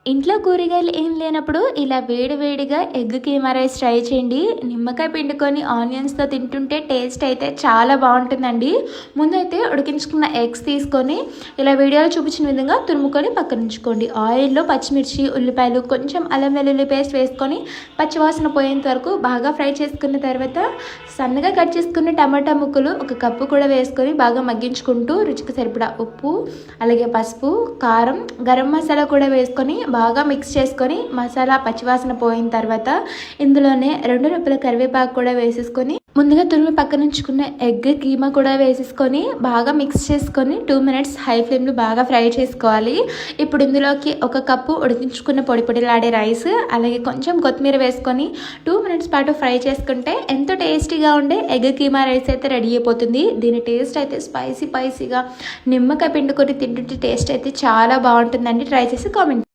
ఇంట్లో కూరగాయలు ఏం లేనప్పుడు ఇలా వేడివేడిగా ఎగ్ కీమా రైస్ ట్రై చేయండి. నిమ్మకాయ పిండుకొని ఆనియన్స్తో తింటుంటే టేస్ట్ అయితే చాలా బాగుంటుందండి. ముందైతే ఉడికించుకున్న ఎగ్స్ తీసుకొని ఇలా వీడియోలో చూపించిన విధంగా తురుముకొని పక్కన ఉంచుకోండి. ఆయిల్లో పచ్చిమిర్చి, ఉల్లిపాయలు, కొంచెం అల్లం వెల్లుల్లి పేస్ట్ వేసుకొని పచ్చివాసన పోయేంత వరకు బాగా ఫ్రై చేసుకున్న తర్వాత సన్నగా కట్ చేసుకున్న టమాటా ముక్కలు ఒక కప్పు కూడా వేసుకొని బాగా మగ్గించుకుంటూ రుచికి సరిపడా ఉప్పు, అలాగే పసుపు, కారం, గరం మసాలా కూడా వేసుకొని బాగా మిక్స్ చేసుకొని మసాలా పచ్చివాసన పోయిన తర్వాత ఇందులోనే 2 రెమ్మల కరివేపాకు కూడా వేసేసుకొని ముందుగా తురిమి పక్కన ఉంచుకున్న ఎగ్ కీమా కూడా వేసేసుకొని బాగా మిక్స్ చేసుకొని 2 మినిట్స్ హై ఫ్లేమ్లో బాగా ఫ్రై చేసుకోవాలి. ఇప్పుడు ఇందులోకి 1 కప్పు ఉడికించుకున్న పొడిలాడే రైస్, అలాగే కొంచెం కొత్తిమీర వేసుకొని 2 మినిట్స్ పాటు ఫ్రై చేసుకుంటే ఎంతో టేస్టీగా ఉండే ఎగ్ కీమా రైస్ అయితే రెడీ అయిపోతుంది. దీని టేస్ట్ అయితే స్పైసీగా నిమ్మకాయ పిండుకొని తింటుంటే టేస్ట్ అయితే చాలా బాగుంటుందండి. ట్రై చేసి కామెంట్